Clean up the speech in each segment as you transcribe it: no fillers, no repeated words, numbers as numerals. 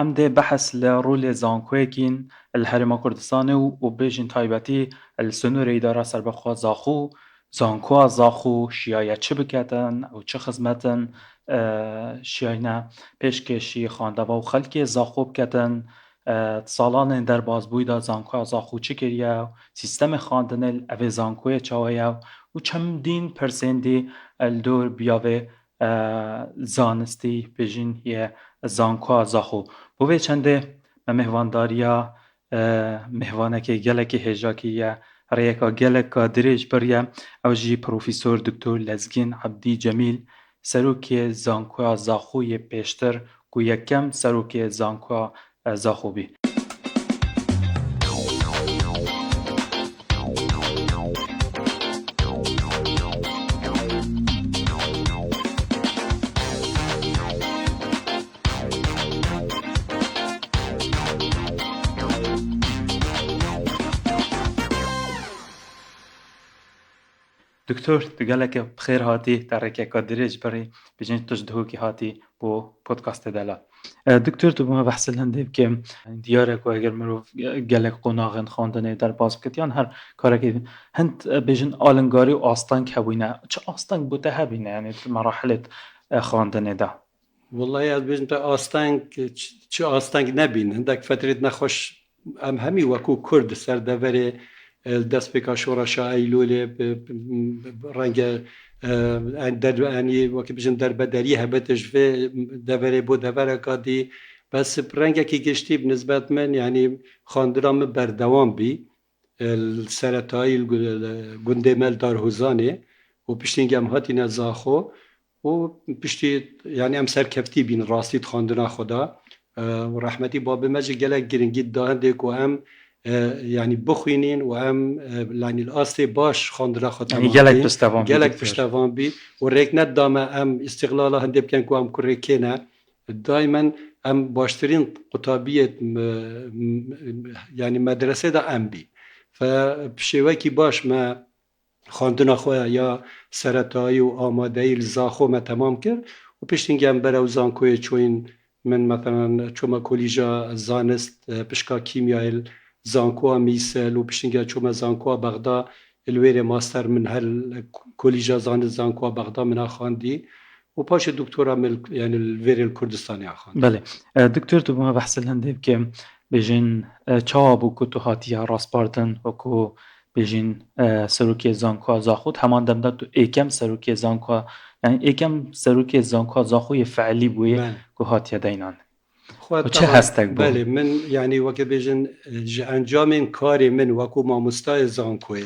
ام ده بحث لرول زانکویکین الهرم کردستان و بیجین تایبەتی السنوری داره سر بخوا زاخو زانکو زاخو شیایه چه بکتن او چه خدمتن شیاینا پیشکشی خوانده و خلکی زاخو بکتن سالان در بازبوی دا زانکو زاخو چه کریه سیستم خواندن او زانکوی چاویه و چندین پرسندی الدور بیاوه زانستی بیجین یه زانکو زاخو بوی چنده مهوانداریا مهوانکی گلکی هجاکیه ریکا گلکا دریج بریا او جی پروفیسور دکتر لزگین عبدی جمیل سروکی زانکو زاخوی پیشتر کو یکم سروکی زانکو زاخو بی. دکتر دگلک بخیر هاتی ترکه کادریج بری بجنج تجدهو کی هاتی بو پودکاست دلا دکتر تو ما بحث لنده که دیاره کو اگر مرو گلک قناغن خواندنه در باز کتیان هر کاری که هند بجن آلنگاری و آستانگ هبینه چه آستانگ بوده هبینه یعنی مراحل خواندنه ده والله از بجن تا آستانگ چه آستانگ نبین هندک فترت نخوش همی وکو کرد سر دوره دست بکا شورشا ایلوله رنگ در یعنی وقتی بجن در بدری هبتش و دوره بود دوره کادی بس رنگ کی گشتی بنسبت من یعنی خواندرام بردوام بی السرطای گندمل دار هزانه و پشتینگ هم هاتی نزاخو و پشتی یعنی ام سرکفتی بین راستید خواندنا خدا و رحمتی باب مجد گلک گرنگی داهنده که هم یعنی بخوینین و هم یعنی الاسته باش خواندنا خود یعنی گلک پشتوان بی و ریک ندامه هم استقلالا هنده بکن که هم کرکنه دائما هم باشترین قطابیت یعنی مدرسه دا هم بی فبشوه کی باش ما خواندنا خواه یا سرطایی و آمادهی لزاخو ما تمام کرد و پشتینگه هم برو زانکوی چوین من مثلا چوما کلیجا زانست پشکا کیمیای زانکو میسل و پشتینگه چوما زانکو بغدا الویر ماستر من هر کلیجا زانست زانکو بغدا منا خواندی و پاش دکتورا یعنی الویر الکردستانی خواندی. بله دکتر تو ما بحث لنده که بجن چابو کتو هاتیه راسپاردن و کو بجین سروکی زانکو زاخود همان دمده تو ایکم سروکی زانکو یعنی ایکم سروکی زانکو زاخوی فعلی بوی که هاتیه دینان و چه هستک بو؟ بله من یعنی وقت بجن انجام کاری من وکو ماموستای زانکوی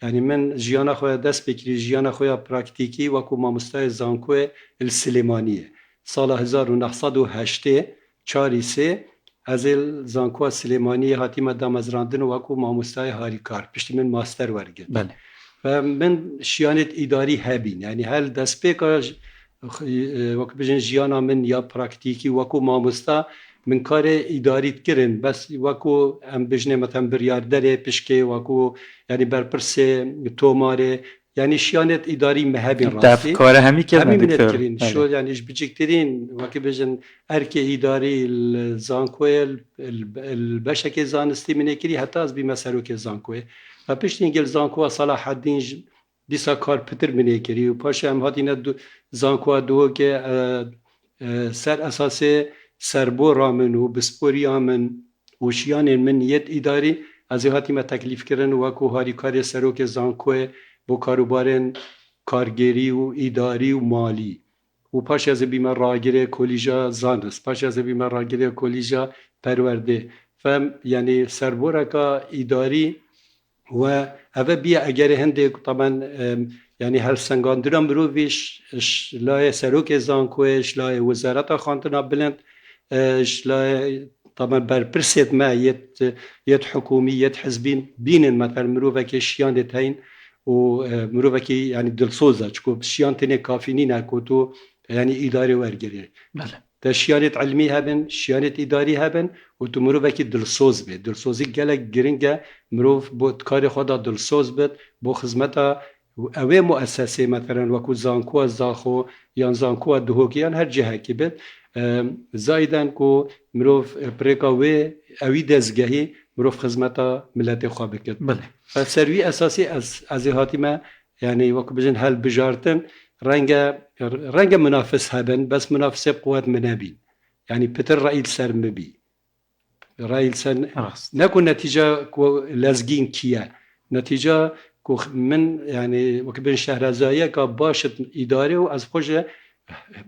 یعنی من جیانا خویا دست بکری جیانا خویا پراکتیکی وکو ماموستای زانکوی السلیمانیه سال 1908 4 از زانکو سلیمانی هاتی مدام از راندن وکو ماموستای هاریکار پشتی من ماستر ورگرد بله و من شیانت اداری هبین یعنی هل دست بکاش وکو بجن جیانا من یا پراکتیکی وکو ماموستا من کار اداریت کرن بس وکو ام بجنه مثلا بریاردره پشکه وکو یعنی برپرسه توماره یعنی شیانت اداری مهبین راستی کار همی کردن دکتر شو یعنی اش بچکترین وقتی بجن ارک اداری زانکوی البشک زانستی منه کری حتی از بی مسروک زانکوی و پشت اینگل زانکو صلاح الدین دیسا کار پتر منه کری و پاش هم هاتین زانکو دو که سر اساس سربو رامن و بسپوری آمن و شیان من یت اداری از هاتی ما تکلیف کردن وکو هاری کار سروک زانکوی با کاروبارن کارگری و اداری و مالی و پاش از بیمار راگیره کلیجا زانست پاش از بیمار راگیره کلیجا پرورده فهم یعنی سربورکا اداری و اوه بیا اگر هنده طبعا یعنی هر سنگاندرم برویش لای سروک زانکوش لای وزارت خواندنا بلند لای طبعا برپرسید ما یت حکومی یت حزبین بینن مثلا مروفه که شیان دتین و مروفه که یعنی دلسوزه چکو شیان تنه کافی نینه که تو یعنی اداره ورگیره بله ده شیانت علمی هبن شیانت اداری هبن و تو مروفه که دلسوز بید دلسوزی گلک گرنگه مروف بود کار خدا دلسوز بید بو خدمتا اوه مؤسسه مثلا وکو زانکو زاخو یا زانکو دهوکیان هر جهه که بید زایدن کو مروف پرکاوی اوی دزگهی مروف خدمتا ملت خواب کرد. بله فسروی اساسی از هاتیمه یعنی وقت بجن هل بجارتن رنگ منافس هبن بس منافس قوات منابين يعني بتر رأي سر مبي رأي سر راست نكون نتيجة لازقين كيا نتيجة كو من يعني وكبن شهرزايا كباشت إداري وأز خوجة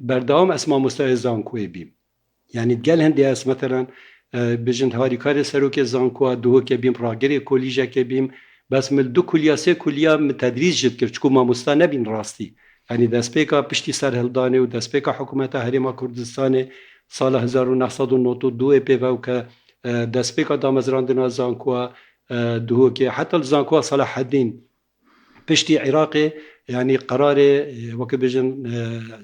بردام اسماء مستوى زانكوي بيم يعني تقال هندي اس مثلا بجن هاري كاري سروك زانكوا دو كبيم راجري كوليجا كبيم بس من دو كلياسي كليا من تدريس جد كرت كو ما مستانه بين راستي يعني دسبيكا پشتی سر هلدانه و دسپیکا حکومت هریما کردستان سال 1992 پیو که دسپیکا دامزراندنا زانکوا دو که حتی زانکوا صلاح الدین پشتی عراقی يعني قرار وكي بيجن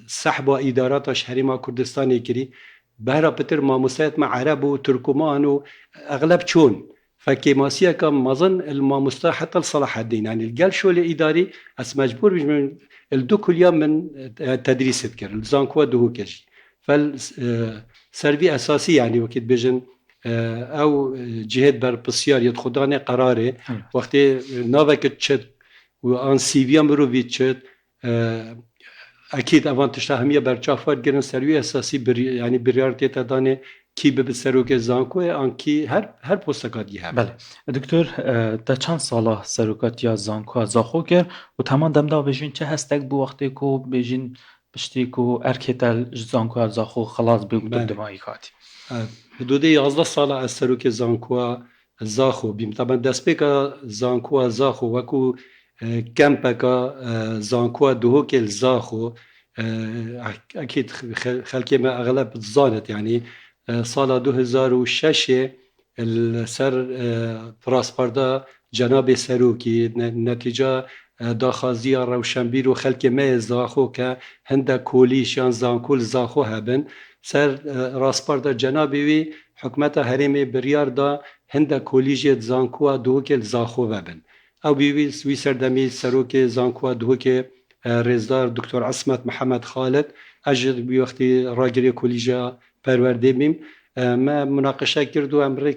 سحب اداراتش هريما كردستاني كري بهرا بتر ما مساعد مع عرب وتركمان واغلب شون فكيماسيا كان مظن الماموستا حتى لصلاح الدين يعني القال شو الاداري اس مجبور بيجن الدو كل يوم من تدريس تذكر الزانكوا دو كجي فالسربي اساسي يعني وكي بيجن او جهات بر بسيار يدخداني قراري وقت نافك تشت وان سيفيا مروفيت تشت اكيد اوان تشتهميه برچافات گرن سروي اساسي يعني بريارتي تداني کی به سروک زانکو آن کی هر پستکاتی هم. بله دکتر تا چند ساله سروکات یا زانکو زاخو کرد و تمام دمدا بجین چه هستک بو وقتی کو بجین پشتی کو ارکتل زانکو زاخو خلاص بیوکت دمایی کاتی حدود 11 ساله از سروک زانکو زاخو بیم طبعا دست بکا زانکو زاخو وکو کمپکا زانکو دوهو که زاخو اكيد خلقي ما اغلب تزانت يعني سال 2006 السر فراسپاردا جناب سروکی نتیجه داخازی روشنبیر و خلق ما زاخو که هنده کولیشان زانکول زاخو هبن سر راسپاردا جنابی وی حکمت حریم بریار دا هنده کولیجیت زانکو دوکل زاخو هبن او بیوی وی سردمی سروک زانکو دوکل رزدار دکتر عصمت محمد خالد اجر بی وقتی راگری کولیجا پرورده بیم ما مناقشه کرد و امر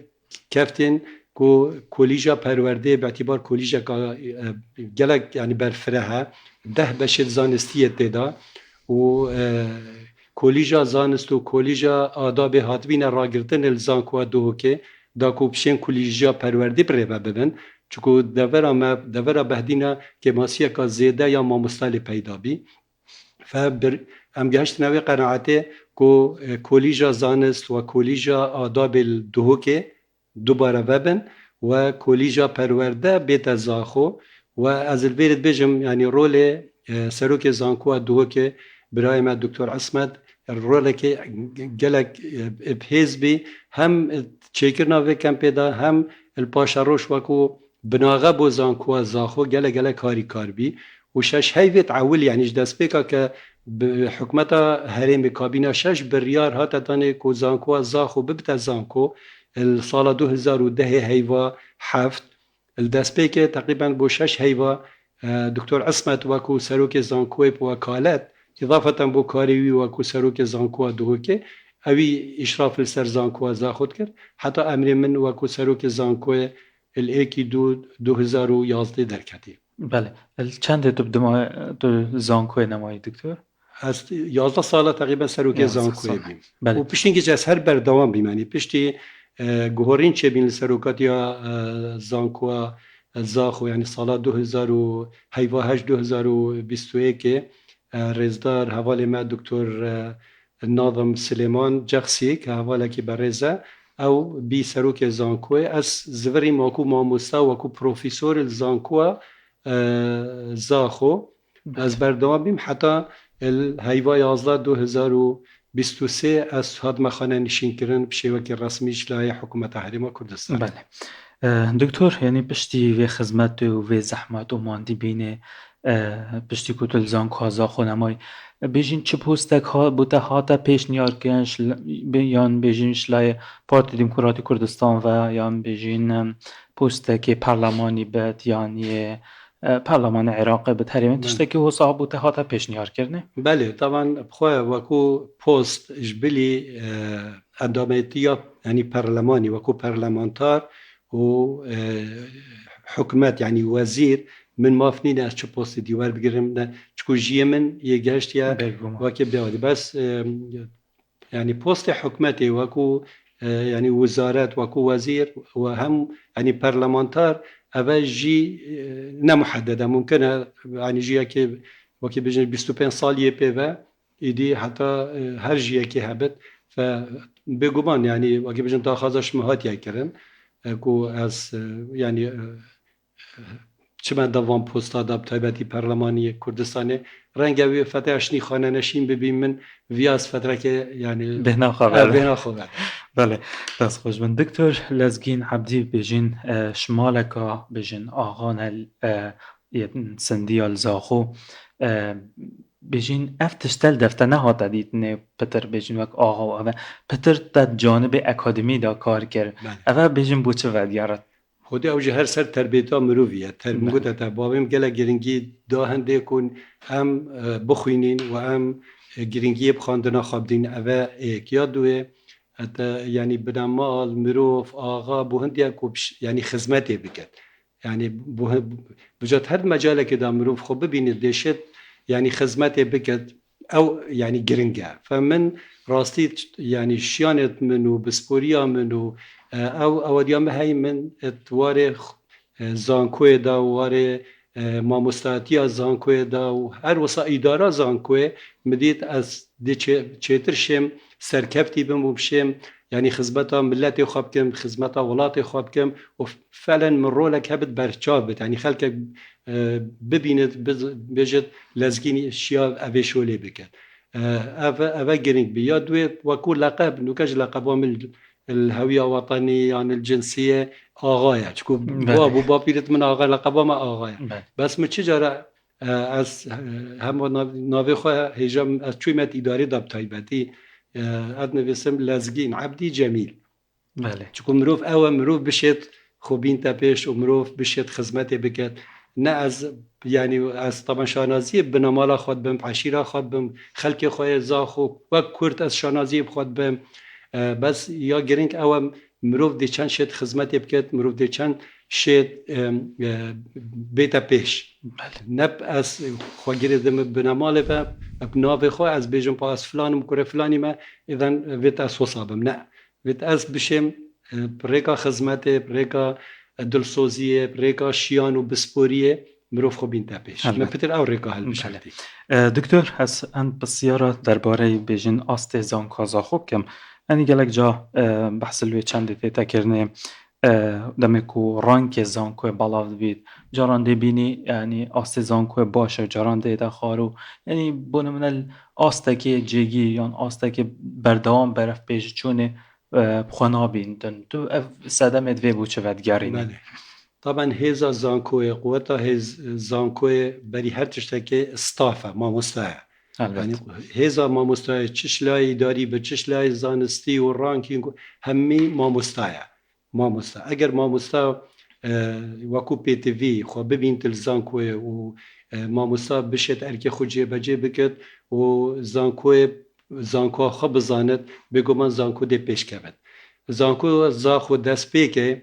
کفتین کو کولیجا پرورده به اعتبار کولیجا گلک یعنی برفره 10 بشت زانستی تدا و کولیجا زانست و کولیجا آداب هاتبین راگرتن الزانکو دوکه دا کو بشین کولیجا پرورده بره ببن چون دورا بهدینا که ماسیه که زیده یا ما مستال پیدا بی ام گهشت نوی قناعته کو کولیجا زانست و کولیجا آداب الدهوکه دوباره ببن و کولیجا پرورده بیت زاخو و از البیرت بجم یعنی رول سروک زانکو دهوکه برای ما دکتر عصمت رول که گلک بهیز بی هم چیکرنا و کمپیدا هم الپاشا روش وکو بناغه بو زانکو زاخو گله کاری کار بی و شش هیوت عول یعنی دست بکا که حکمت هرم کابینه 6 بریار هات دانه کو زانکو زاخو ببت زانکو السال 2010 هیوا 7 الدست بکا تقریبا بو 6 هیوا دکتر عصمت وکو سروک زانکو بوکالت اضافه بو کاریوی وکو سروک زانکو دوکه اوی اشراف السر زانکو زاخود کرد حتی امر من وکو سروک زانکو الاکی 2011 درکتی. بله چند تو زانکوی نمایی دکتر؟ از 11 ساله تقریبا سروک زانکوی بیم بله. و پشتین که از هر بردوام بیم یعنی پشتی گوهرین چه بین سروکات یا زانکو زاخو یعنی سال 2008 2021 رزدار حواله ما دکتر ناظم سلیمان جغسی که حواله که برزه او بی سروک زانکوی از زوری ماکو ماموستا وکو پروفیسور زانکو زاخو از بردوام بیم حتی الهیوای 11 2023 از هادم خانه نشین کردن بشیوه که رسمیش لای حکومت حریم کردستان. بله دکتر یعنی پشتی و خدمت و زحمت و ماندی بینه پشتی کتل زانکو زاخو نمای بیشین چه پوستک ها بوده هاتا پیش نیار کنش یان بیشینش لای پارتی دموکراتی کردستان و یان بیشین پوستک پارلمانی بد یان یه پارلمان عراق بتهریم تشتکی و صاحب تهاتا پیشنهار کرده. بله طبعا بخواه وکو پوست اجبلی اندامتیا یعنی پارلمانی وکو پارلمانتار و حکومت یعنی وزیر من مافنین از چه پوست دیوار بگیرم نه چکو جیه من یه گشت یا وکی بیادی بس يعني بوست حكومتي وكو يعني وزارات وكو وزير وهم يعني برلمانتار أبا جي نمحددة ممكن يعني جي كي وكي بيجي 25 سال يبيفا يدي حتى هر جي كي هبت فبيجوبان يعني وكي بيجي تاخذش مهات يكرن كو از يعني چما دوام پستا داب تایبەتی پەرلەمانی کوردستانی ڕەنگە وێ فتەشنی خانە نەشین ببین من ویاس فترەکە يعني بهنا خبر خبر بله دست خوش من دکتر لزگین عبدی بجین شمالکا بجین آغان سندیال زاخو بجین افتشتل دفته نهات دید نه پتر بجین وک آغا و اوه پتر تا جانب اکادمی دا کار کرد اوه بجین بو چه ودیارت خودی اوجه هر سر تربیتا مروفیه تربیتا تا بابیم گله گرینگی داهنده کن هم بخوینین و هم گرینگی بخواندنا خوابدین اوه ایکیا دوه حتی یعنی بنامال مروف آغا بوهندیا کوبش یعنی خدمتی بکد یعنی بجات هر مجاله که دا مروف خوب ببینید دیشت یعنی خدمتی بکد او یعنی گرینگه فمن راستی یعنی شیانت منو بسپوریا منو او دیام هی من اتوار زانکوی دا وار ماموستاتی زانکوی دا و هر وسا اداره زانکوی مدید از دی چترشم سرکفتی بم بشم یعنی خدمت ملت خواب کم خدمت ولات خواب کم و فعلا من رولک هبت برچاب یعنی خلک ببیند بجد لزگینی شیا اوشولی بکن اوا گرینگ بیاد و کل لقب نوکج لقب عامل الهوية وطني يعني الجنسية آغاية تكون بابو بابيرت من آغاية لقبا ما آغاية بس من چجارة از هم ناوی خواه هجام از چویمت اداری داب تایبتی اد نویسم لزگین عبدی جمیل بله چکو مروف او مروف بشید خوبین تپش و مروف بشید خدمت بکد نه از يعني از طبعا شانازی بنامالا خود بم عشیره خود بم خلق خواه زاخو و کرد از شانازی خود بم بس یا گرینگ او مروف دی چند شد خدمتی بکد مروف دی چند شد بیتا پیش نب از خواه گریدم بناماله و بناوی خواه از بیجم پا از فلانم کره فلانی ما ایدن ویت از حسابم نه ویت از بشم ریکا خدمتی ریکا دلسوزیه ریکا شیان و بسپوریه مروف خو بین تپش من پتر او ریکا هل بشکتی دکتر هست اند بسیارا درباره بیجین آست زانکا زاخو کم یعنی گلک جا بحث لوی چند دیتا کرنه دمکو رانک زانکوی بالاو بید جاران دی بینی یعنی آست زانکوی باشه جاران دیتا خارو یعنی بونه من آسته که جگی یا آسته که بردوام برف پیش چونه بخوانا بیندن تو صدمت وی بو چه ودگرینه طبعا هیزا زانکوی قوتا هیز زانکوی بری هر تشتکی استافه ما مستعه يعني هذا ما مستوى تشلاي اداري بتشلاي زانستي والرانكينج همي ما مستوى اگر ما مستوى وكو بي تي في خو ببين تلزانكوي و ما مستوى بشت اركي خوجي بجي بكت و زانكو خب زانت بگو من زانكو دي پیش كبت زانكو زاخو دسپیکه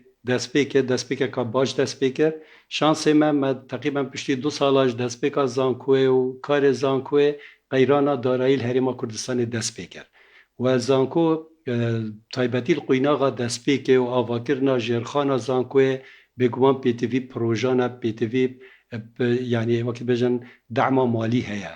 که باش دسپیکر شانس من تقریبا پشتی 2 سالاش دسپیکا زانکوی و کار زانکوی قیرانا دارایی الهرم کردستان دسپیکر و زانکو تایبتی القویناغا دسپیکه و آواکرنا جرخانا زانکوی بگوان پی تی وی پروژانا پی تی وی یعنی وقتی بجن دعم مالی هیا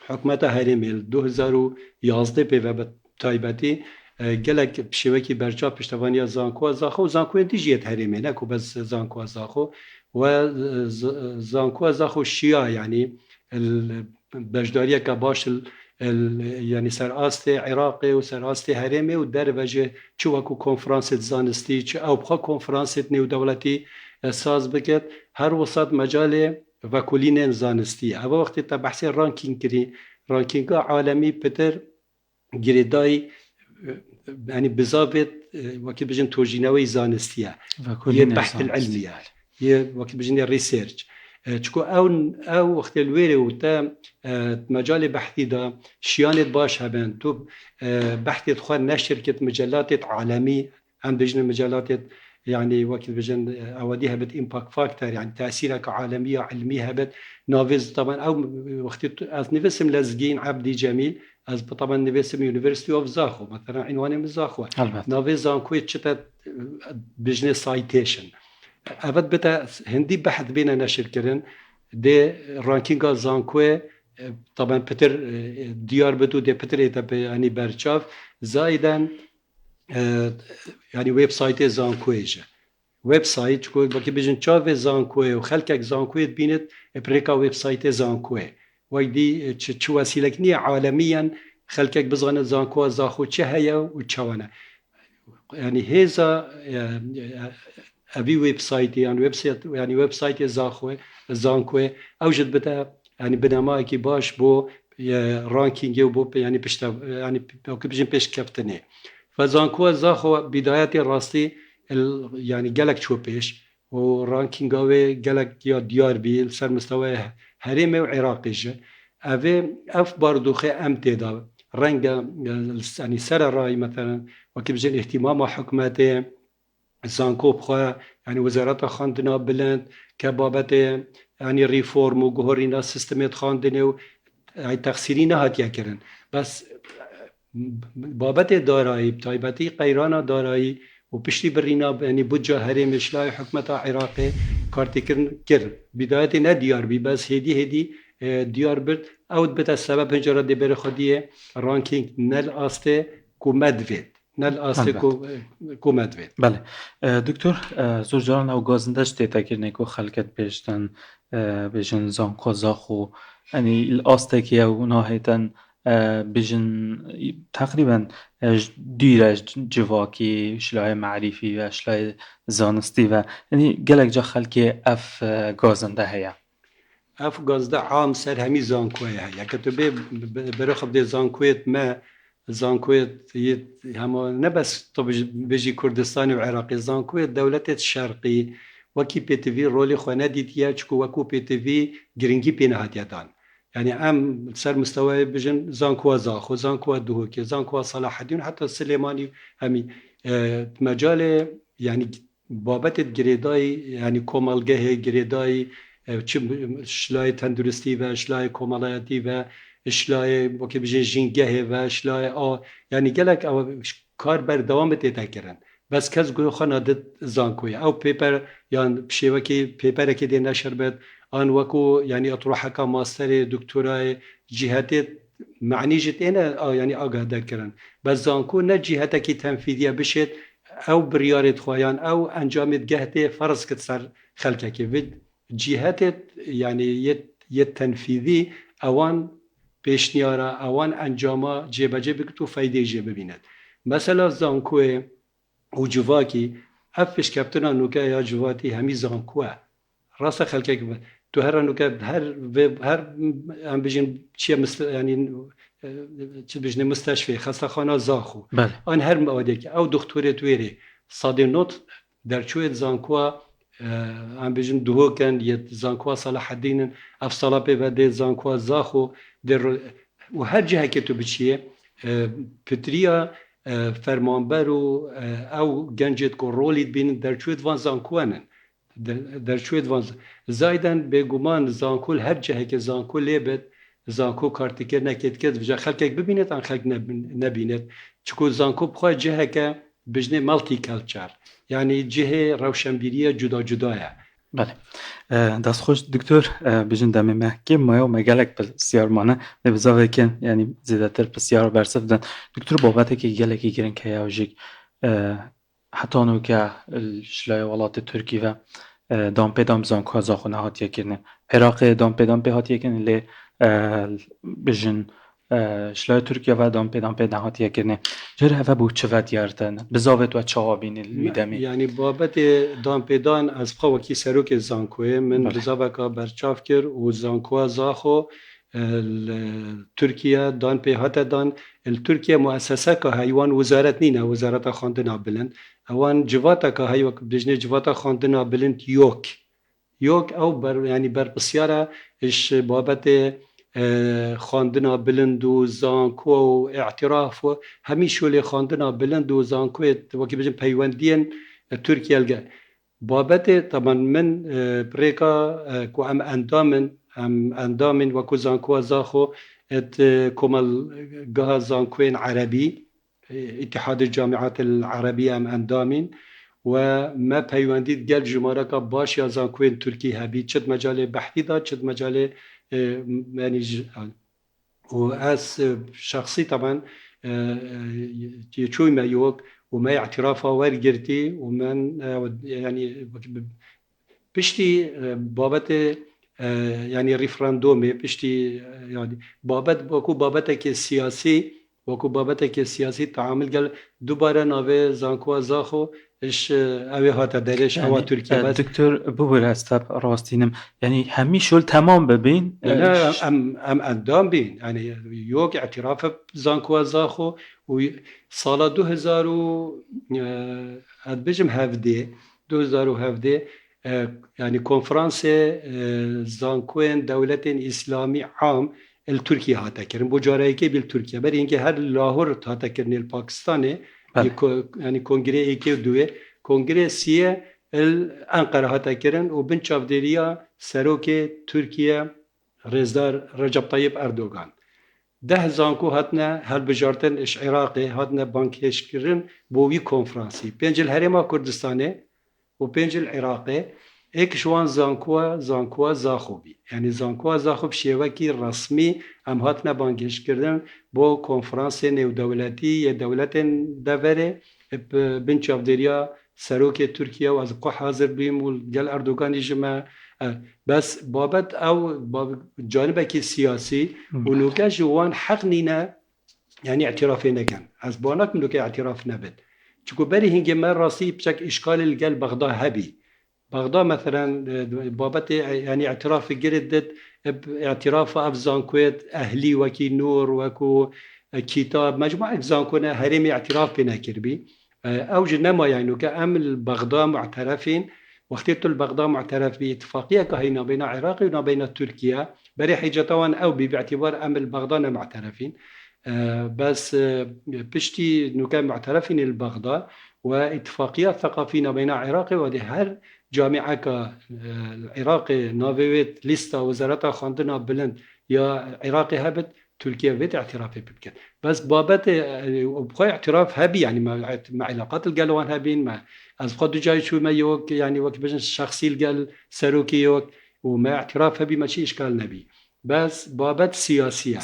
حکمت هرمی 2011 به تایبتی گلک بشوکی برچا پشتوانی زانکو زاخو زانکو دیجیت هریمه نکو بس زانکو زاخو و زانکو زاخو شیا یعنی بجداریه که باش یعنی سرآست عراقی و سرآست هریمه و در وجه چوکو کنفرانس زانستی چه او بخوا کنفرانس نیو دولتی ساز بکد هر وسط مجال وکولین زانستی او وقتی تا بحث رانکینگ عالمی پتر گریدای يعني بزابط وكي بجن توجينوي زانستيا هي البحث العلمي یه وقتی بجنی ریسرچ چکو او وقت الویره و تا مجال بحثی دا شیانت باش هبن تو بحثی خواه نشر کت مجلات عالمی هم بجن مجلات يعني وقت بجن اوديها بت امباكت فاكتور يعني تاثيرها كعالميه علميه هبت نافز طبعا او وقت از نفسم لزقين عبدي جميل از طبعا نفسم يونيفرسيتي اوف زاخو مثلا عنواني من زاخو نافز زانكوي تشتا بجن سايتيشن ابد بتا هندي بحث بينا نشر كرن دي رانكينغ زانكوي طبعا بتر ديار بدو دي بتر يعني برشاف زايدا يعني ويب سايت زانكويجا ويب سايت كو باكي بيجن تشاف زانكوي وخلكك زانكوي بينت بريكا ويب سايت زانكوي ويدي تشو وسيلة عالميا خلكك بزغن زانكو زاخو تشهيا وتشوانا يعني هذا ابي ويب سايت يعني ويب سايت زانكوي اوجد بتا يعني بنمايكي باش بو رانكينج وبو يعني يعني بيجن بيش كابتني فزانكو زاخو بداياتي راستي يعني جالك شو بيش ورانكينج اوي جالك يا ديار بي سر مستوى هرمي وعراقي اف باردوخي امتدا رنگ يعني سر راي مثلا وكيف جن اهتمام حكومته زانكو بخوا يعني وزارات خاندنا بلند كبابته يعني ريفورم وجهورينا سيستمات خاندنه يعني تقصيرين هاتيا كرن بس بابت دارایی تایبتی قیرانا دارایی و پشتی برینا یعنی بودجا هرم اشلای حکمت عراقی کارتی کرد بدایت نه دیار بی بس هدی دیار برد اود بتا سبب هنجارا دی بر خودیه رانکینگ نل آسته کو مدوید نل آسته کو مدوید بله دکتر زور جاران او گازندش تیتا کرنه که خلقت بیشتن بیشن زانکو زاخو یعنی الاسته که او ناهیتن بجن تقریبا دیرش جواکی شلای معرفی و شلای زانستی و یعنی گلک جا خلکی اف گازنده هیا اف گازده عام سر همی زانکوی هیا که تو برای خب ده زانکویت ما زانکویت همه نبس تو بجی کردستانی و عراقی زانکویت دولت شرقی وکی پی تیوی رولی خواه ندید یا چکو وکو پی تیوی گرنگی پی نهاد دان يعني ام سر مستوى بجن زانكوا زاخو زانكوا دهوكي زانكوا صلاح الدين حتى السليماني همي مجال يعني بابت جريداي يعني كومالجه جريداي شلاي تندرستي و شلاي كومالاتي و شلاي وكي بجن جينجه و شلاي يعني جلك او كار بر دوام تتكرن بس کس گوی خانه زانکوی او پیپر يعني بشيوكي پیپر که دی نشر بد آن وكو يعني أطروحة كماستر دكتوراه جهات معني جت أنا يعني آگاه دكرن بس زانكو نه جهتك تنفيذية بشت أو بريارة خوایان أو أنجامت جهته فرض كتسر خلقك ود جهات يعني يت تنفيذي أوان بيشنيارا أوان أنجاما جيبا بكتو فايدة جيبا بيند مثلا زانكو وجواكي أفش كابتنا نوكا يا جواتي همي زانكو راست خلقك تو هر نوکه هر هم بجیم چیه یعنی چه بجنه مستشفی خسته خانه زاخو آن هر موادی که او دکتوری تویری صادی نوت در چویت زانکوا هم بجیم دوه کن یه زانکوا صلاح الدین افصالا پی و ده زانکوا زاخو در و هر جهه که تو بچیه پتریا فرمانبر و او گنجت کو رولیت بین در چویت وان زانکوانن در شوید وان زایدن به گمان زانکول هر جهه که زانکول لیبد زانکو کارتیکر نکید کد وجا خلک ببیند آن خلک نبیند چکو زانکو بخواه جهه که بجنه مالتی کلچر یعنی جهه روشنبیری جدا جدایه بله دست خوش دکتر بجن دمی محکم مایا و مگلک بسیارمانه نبزاوه کن یعنی زیادتر بسیار برسف دن دکتر بابته که گلکی گرن که یاوجیک حتی نو که شلای ولات ترکی و دام پی دام زانکو زاخونه هاتیه کنه عراق دام پی هاتیه کنه لی بجن شلای ترکیه و دام پی هاتیه کنه جره هفه بود چه ود یارتن بزاوت و چه آبین المیدمی یعنی بابت دام پی دان از بخوا وکی سروک زانکوه من بزاوه که برچاف کر و زانکو زاخو ترکیه دان پی هاته دان ترکیه مؤسسه که هیوان وزارت نینه وزارت خواندنا بلند اوان جواتا که هیوان بجنه جواتا خواندنا بلند یوک يوك أو يعني بر بسيارة إيش بابت خواندنا بلند و زانکو و اعتراف و همین شولی خواندنا بلند و زانکو وکی بجن پیوندین ترکیه الگه بابت طبعا من بريكا كو ام اندامن وكو زانكو زاخو ات كومال جها زانكوين عربي اتحاد الجامعات العربية ام اندامن وما بيوانديد قال جماركا باش يا زانكوين تركي هبي تشد مجال بحثي دا تشد مجال يعني وأس شخصي طبعا يشوي ما يوك وما اعترافه ورقرتي ومن يعني بشتي بابت يعني ريفراندومي بشتي يعني بابت وكو بابتك السياسي وكو بابتك السياسي تعامل قال دوباره ناوي زانكوا زاخو ايش اوي هاتا درش او يعني تركيا بس دكتور ببر استاب راستینم يعني همي شول تمام ببين لا ام اندام بين يعني يوك اعتراف زانكوا زاخو وصالا 2000 بجم هفدي 2017 يعني كونفرانس زانكوين دولة إسلامي عام التركيا هاتا كرن بو جاريكي بالتركيا بري إنكي هر لاهور هاتا كرن الباكستاني يعني كونغري إيكي دوه كونغري سيه الأنقرة هاتا كرن وبن شافديريا سروكي تركيا رزدار رجب طيب أردوغان ده زانكو هاتنا هل بجارتن اش عراقي هاتنا بانكيش كرن بوي كونفرانسي بينج الهرما كردستاني وبينج العراقي ايك شوان زانكوا زاخوبي يعني زانكوا زاخوب شيوكي رسمي ام هاتنا بانكيش كرن بو كونفرانسي نيو دولتي دولتين دفري بنشاف ديريا سروكي تركيا وازقو حاضر بيم والجل اردوغان يجمع بس بابت او جانبك السياسي ونوكا جوان حق نينا يعني اعترافنا كان از بانك منوكا اعتراف نبت چكو بري هنجي ما راسي بشك اشكال القلب بغداد هبي بغداد مثلا بابت يعني اعتراف جردت اعتراف افزان كويت اهلي وكي نور وكو كتاب مجموعة زانكونا هرمي اعتراف بنا كربي اوج نما يعني كامل بغداد معترفين وقتيت البغداد معترف باتفاقية كهينا بين العراق وبين تركيا بري حيجتوان او باعتبار امل بغداد معترفين بس بشتي انه كان معترفين البغداد واتفاقية ثقافية بين العراق ودي هر جامعة العراق نافيت لستا وزارة خاندنا بلند يا عراقي هبت تركيا بيت اعترافي بكن بس بابت وبقى اعتراف هبي يعني مع علاقات القلوان هبين مع از خود جاي شو ما يوك يعني وقت بجن شخصي القل سروكي يوك وما اعتراف هبي ماشي اشكال نبي بس بابت سياسية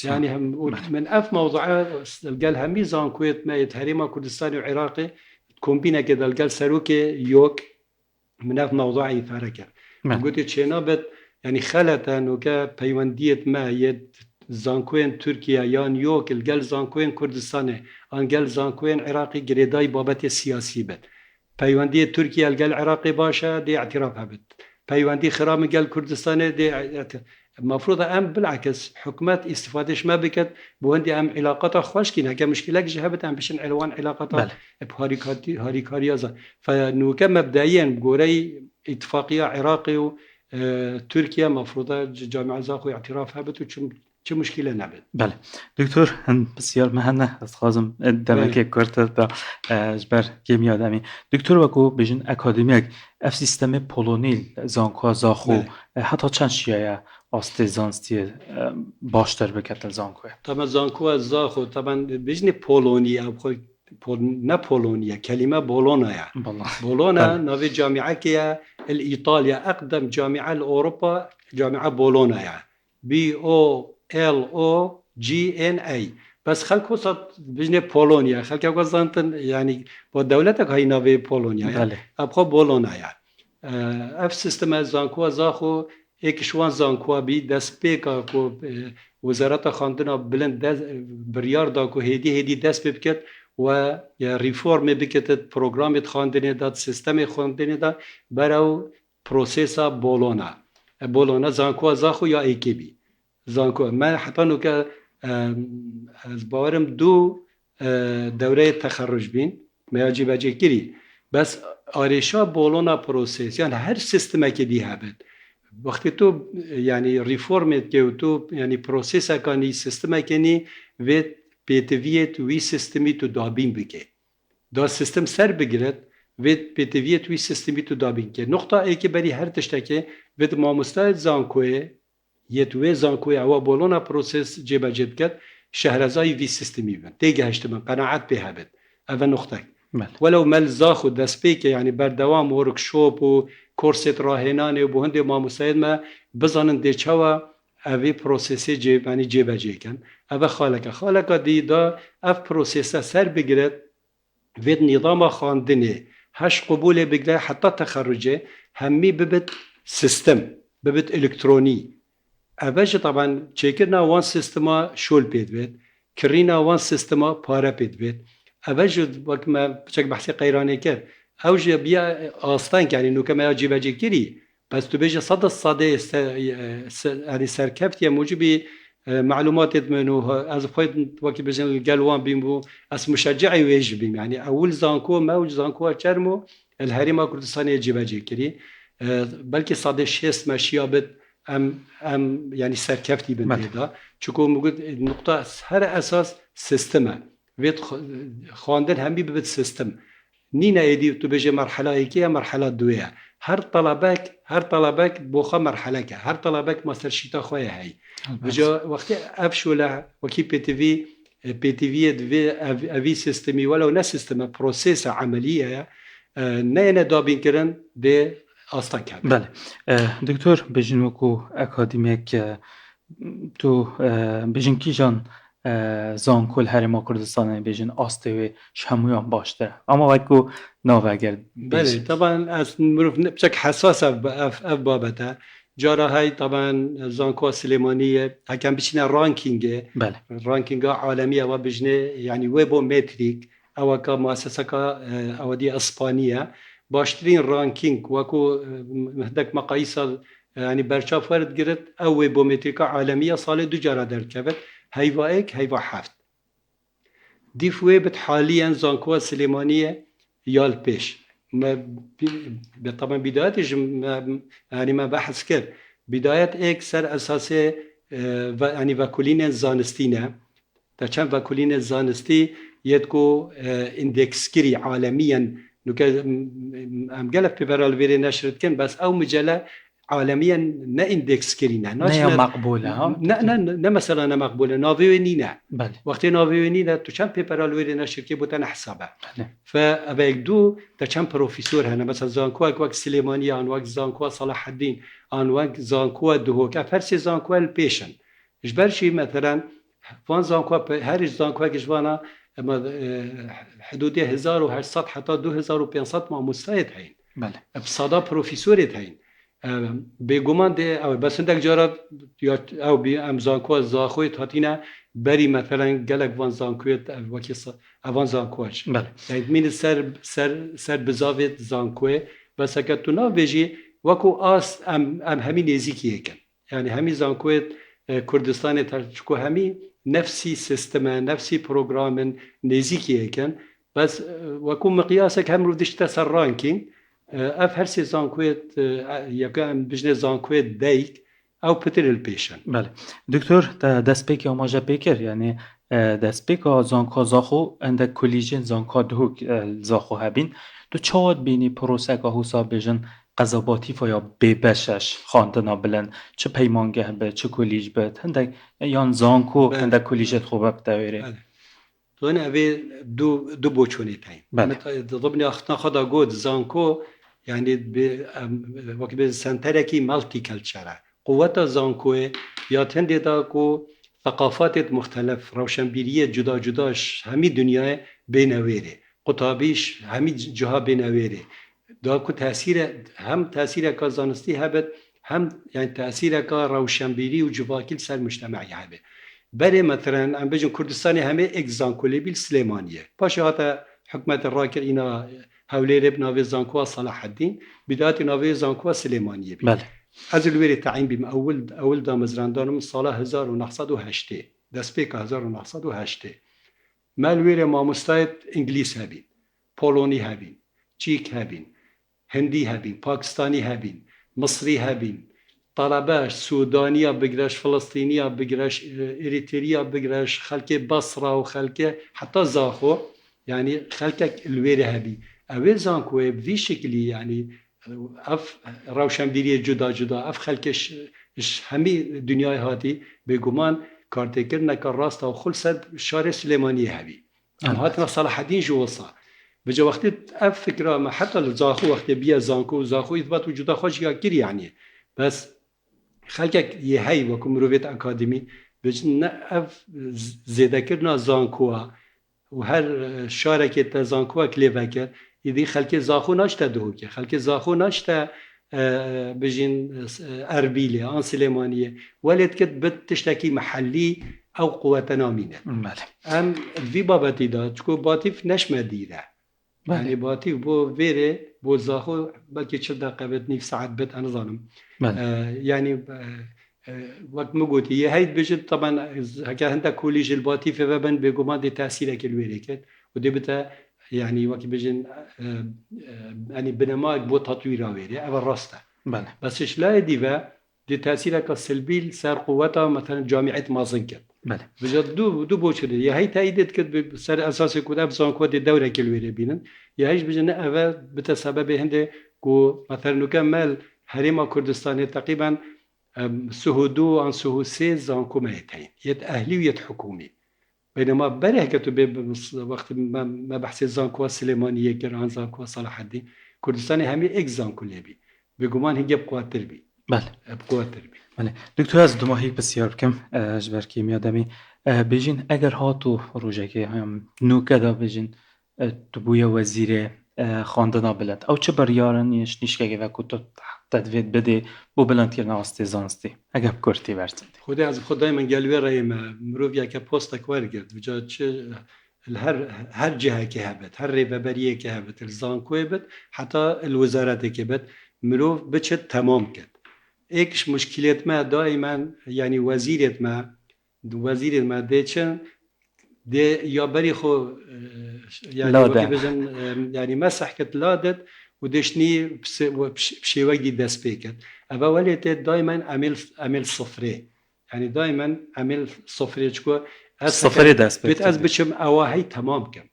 يعني هم من اف موضوع القل همي زان كويت ما يتهريما كردستاني وعراقي كومبينا كده القل سروكي يوك من اف موضوع يفاركه قلت شنابت يعني خلتا نوكا بيوندية ما يد زانكوين تركيا يان يوك القل زانكوين كردستاني انقل زانكوين عراقي قريداي بابت السياسي بد پیوندی ترکیه الگل عراقی باشه دی اعتراف هبت پیوندی خرام الگل کردستان دی مفروض ام بالعكس حكومات استفادهش ما بكت بوندي ام علاقات خوش كين هكا مشكله جهبت ام بشن علوان علاقات هاريكاريا فنوكا مبدئيا بقوري اتفاقيه عراقي وتركيا مفروضه جامعه زاخو اعتراف هبت چه مشكله نبد بله دكتور هن بسیار مهنه از خازم دمک کرده دا جبر گمی آدمی دکتر وکو بجن اکادمیک اف سیستم پولونیل زانکو زاخو حتی چند شیعه آسته زانستی باشتر بکتل زانکوه طبعا زانکو زاخو طبعا بجن پولونی نه پولونيا كلمة بولونيا بولونا نوي جامعة كيا الإيطاليا أقدم جامعة لأوروبا جامعة بولونيا BOLOGNA بس خلق وسط بجنة بولونيا خلق وزانتن يعني بدولتك هاي نوي بولونيا يعني أبخو بولونيا اف سيستم زانكو زاخو ایک شوان زانکوا بی دست پیکا کو وزارت خاندنا بلند بریار دا کو هدی دست بکت و یا ریفورم بکت پروگرام خاندنی داد سیستم خاندنی دا برای پروسیسا بولونا زانکوا زاخو یا ایکی بی زانکوا من حتی نو که از باورم دو دوره تخرج بین میاجی بجی کری بس آریشا بولونا پروسیس یعنی هر سیستم که دی هبد وقتی تو یعنی ریفورمت که تو یعنی پروسیس کنی سیستم کنی و پیتویت وی سیستمی تو دابین بگه دا سیستم سر بگیرد و پیتویت وی سیستمی تو دابین که نقطه ای که بری هر تشتکه و ماموستای زانکوه یتوه زانکوه او بولونا پروسیس جبه جد کرد شهرزای وی سیستمی بند دیگه هشتمن قناعت به هبد اول نقطه ولو مل زاخو دست پیکه یعنی بردوام ورکشوپ و کورست راهنانه و بهند ماموساید ما بزنن دی چوا اوی پروسیسی یعنی جبه جه کن اوه خالقه دی دا اف پروسیسه سر بگیرد و نظام خواندنه هش قبول بگیره حتی تخرجه همی ببت سیستم ببت الکترونی اوش طبعا چکرنا وان سیستما شول پید بید کرینا وان سیستما پاره پید بید اوش وقت ما بچک بحثی قیرانه کرد اوش بیا آستان یعنی نو کما جیبه جکری بس تو بیش صد یعنی سرکفت یا موجبی معلومات منو از فاید وقتی بزن جلوان بیمو از مشجعی ویج بیم یعنی اول زانکو موج زانکو چرمو الهرم کردستانی جیبه جکری بلکه صد شست مشیابت ام یعنی سرکفتی بنده چون موجود نقطه هر اساس سیستمه وید خواندن همی ببد سیستم نینه ایدی تو بجه مرحله ایکیه مرحله دویه هر طلبک بوخه مرحله که هر طلبک ماستر شیتا خواه هی بجا وقتی افشوله وکی پی تی وی دوی اوی سیستمی ولو نه سیستم پروسیس عملیه نه دابین کرن ده آستان کرد. بله دکتر بجین وکو اکادمیک تو بجین کی جان زانکل هرما کردستان بجین آسته و شمویان باشتره اما وکو ناوگر بله طبعا از مروف بچک حساس اف بابته جارا های طبعا زانکو سلیمانیه هکم بچینه رانکینگه بله رانکینگ عالمیه و بجنه یعنی ویبو متریک او که مؤسسه که او دی اسپانیه باشترین رانکینگ وکو مهدک مقاییس یعنی برچاف ورد گرد او ویبو متریک عالمیه سال 2 جارا در کبت هیوا ایک هیوا هفت دیف ویبت حاليا زانکو سلیمانیه یال پیش طبعا بدايتش يعني ما بحث كر بداية ایک سر اساس يعني وكولين زانستينا تشان وكولين زانستي يدكو اندكس كري عالميا نوكا ام قالت بيبرال فيري نشرت كن بس او مجله عالميا نا اندكس كرينا نه مقبوله ها نه مثلا نه مقبوله ناویونینا بله وقتی ناویونینا تو چند پیپرال ویری نشر که بودن حسابه فابا یک دو تا چند پروفیسور هنا مثلا زانکو وقت سلیمانی آن وقت زانکو صلاح الدین آن وقت زانکو دهوک افرسی زانکو الپیشن اجبرشی مثلا وان زانکو هر زانکو کشوانا حدود 1800 حتی 2500 ما مستعد هين بله بصدا پروفیسورت هين بگمان ده او بس اندک جارا او بی ام زانکو زاخوی تاتینا بری مثلا گلک وان زانکوی وکی وان زانکوش بله یعنی مین سر بزاوت زانکوی بس اگه تو ناویجی وکو آس ام همین نزیکیه کن یعنی همین زانکوی کردستان ترچکو همین نفسی سیستم نفسی پروگرام نزیکیه کن بس وکو مقیاسک هم رو دشته سر رانکینگ اف هر سی زانکویت یکم بجنه زانکویت دیک او پتر الپیشن بله دکتر دست پیک آماجه پیکر یعنی دست پیک زانکا زاخو اندک کلیجن زانکا دهوک زاخو هبین تو چاد بینی پروسه که حساب بجن قضاباتی یا ببشش خواندنا بلن چه پیمانگه به چه کلیج بد هندک یان زانکو هندک کلیجت خوبه بدویره تو این اوی دو بوچونی تایم ضمن اختنا خدا گود زانکو يعني وقت بسنتركي مالتي كلتشرا قوة زانكوه يا تندي داكو ثقافات مختلف روشنبيرية جدا جداش همي دنيا بينويري قطابيش همي جها بينويري داكو تأثير كزانستي هبت هم يعني تأثير كروشنبيري وجواكيل سر مجتمعي هبت بري مثلا ام بيجن كردستاني همي اك زانكولي بالسليمانية باشا هذا حكمة الراكر إنا هولير بناوي زانكوا صلاح الدين بداية ناوي زانكوا سليمانية بله از الويري تعيين بم اول دا مزراندانم صلاح 1908 دسبيك 1908 ما الويري ما مستعد انجليز هبين بولوني هبين چیک هبین، هندی هبین، پاکستانی هبین، مصری هبین، طلباش سودانیا بگرش، فلسطینیا بگرش، اریتریا بگرش، خلک بصره و خلک حتی زاخو، يعني خلكك الويري هبي اويل زانكوي بذي شكلي يعني اف روشنبيري جدا اف خلكش همي دنياي هاتي بيقومان كارتكرنا كالراستا وخلصت شارع سليماني هبي ام هاتنا صلاح الدين جوصا بجا وقت اف فكره ما حتى الزاخو وقت بيا زانكو زاخو اثبات وجوده خوش كير يعني بس خلكك يهي وكم روفيت اكاديمي بجن اف زيدا كرنا زانكوا و هر شارکی تزانکو کلیو کرد ایدی خلک زاخو نشته دو که خلک زاخو نشته بجین اربیله آن سلیمانیه ولد کد بد تشتکی محلی او قوت نامینه ام وی بابتی داد چکو باتیف نشمه دیره يعني باتیف بو ویره بو زاخو بلکه 4 دقیقه بد نیف ساعت بد انا ظالم يعني وقت مقولتي هي هاي بجد طبعا هكا هندا كوليج الباتي في بابن بيقومان دي تأثيرك الويريكت ودي بتا يعني وقت بجن يعني بنماك بو تطوير ويري او الراسته بس ايش لا ديفا دي تأثيرك السلبي صار قوتها مثلا جامعة مازنكت بجد دو بوشر يا هي تأيدت كد بسر اساس كود افزان كود الدوره كالويري بينن يا هيش بجن اوا بتسبب هندي كو مثلا نكمل هريما كردستان تقريبا سهودو عن سهو سيز عن كوميتين يد أهلي ويد حكومي بينما بره كتب وقت ما بحث زانكوا سليمانية كر عن زانكوا صلاح الدين كردستاني همي إك زانكو لبي بيجومان هي بقوة تربي بقوة تربي دکتر از دو ماهی بسیار بکم جبر کیمیا دمی بیجین اگر هاتو روزه که هم نوکدا بیجین تو بوی وزیر خواندنا بلند او چه بریارن یش نیشکه و کتو تدوید بده بو بلند کرنا واسطه زانستی اگر بکرتی ورزند خدا از خدای من قلبي رأي ما مروفيا كبوستك ورقت وجات چه هر جهه که هبت هر ریببریه که هبت الزانکوی بد حتی الوزارت که بد مروف بچه تمام کرد ایکش مشکلیت ما دائما يعني وزیرت ما دیچن ده یا بری خو يعني وقتی بزن يعني مسح کت لادت ودشني بشي وقت دست بيكت أبا وليت دائما عمل صفري يعني دائما عمل صفري شكو صفري دست بيت از بشم أواهي تمام كم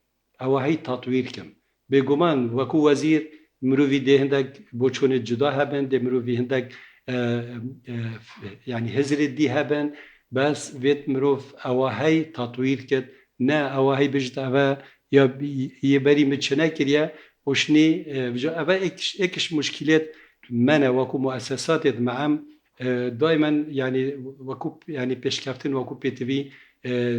أواهي تطوير كم بيجومان وكو وزير مروفي ده هندك بوشون جدا هبن ده مروفي هندك يعني هزر دي هبن بس بيت مروف أواهي تطوير كت نا أواهي بجد أبا يبري متشنا كريا وشني بجا أبا إكش مشكلات منا وكو مؤسسات معهم دائما يعني وكو يعني بيشكفتن وكو بيتفي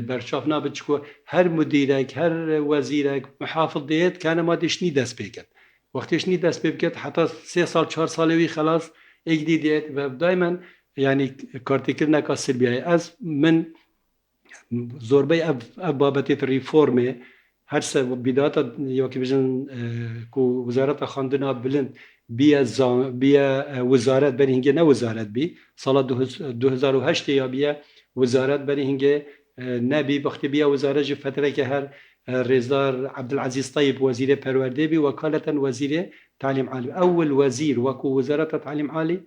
برشافنا بتشكو هر مديرك هر وزيرك محافظ ديت كان ما دشني دست بيكت وقتش ني دست بيكت حتى 3 سال 4 سالوي خلاص اجدي ديت دائما يعني كارتيكلنا كسلبيه از من زوربي بابتي ريفورمي هر سه بداية يوكي بجن كو وزارة خاندنا بلند بيا وزارت بري هنگه نه وزارت بي سال 2008 يا بيا وزارت بري هنگه نبي بخت بيا وزارة جي فترة که هر رزدار عبدالعزيز طيب وزير پرورده بي وكالة وزير تعليم عالي اول وزير وكو وزارة تعليم عالي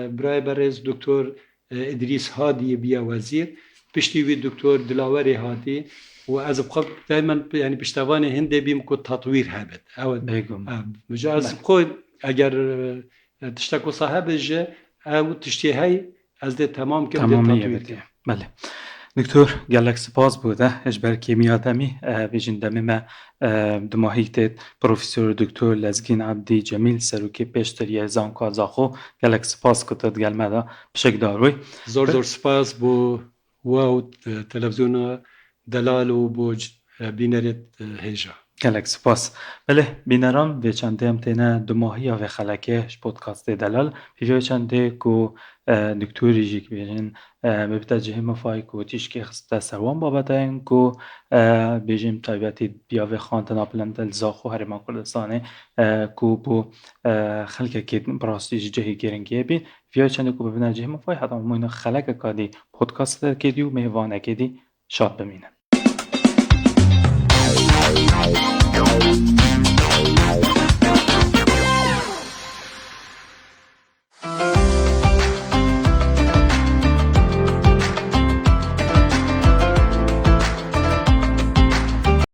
براي برز دكتور ادريس هادي بيا وزير بشتي دكتور دلاوري هادي وأز بخب دائما يعني بشتواني هندي بيمكو تطوير هابت أو مجاز بخود أجر تشتكو صاحب الجا أو تشتي هاي از ده تمام كم ده تطوير بله دکتر گلک سپاس بوده اجبر کیمیا دمی بیجن دمی ما دماهیت پروفسور دکتر لزگین عبدی جمیل سروکی پیشتری زانکو زاخو گلک سپاس کتد گلمه بشک داروی زور سپاس بو واو تلفزيون دلال و بوج بینرت هیجا گلک سپاس بله بینران به چنده امتنه دو ماهی و خلکه پودکاست دلال پیوی چنده که دکتوری جیک بیجن ببتا جهیم فای که تیشکی خسته سروان بابتا این که بیجیم تایبتی بیاوی خاندنا بلند زاخو هرمان کردستانه که بو خلکه که براستی جهی گرنگیه بین پیوی چنده که ببینه جهیم فای حتی موین خلکه که دی پودکاست که دیو میوانه که دی شاد بمینن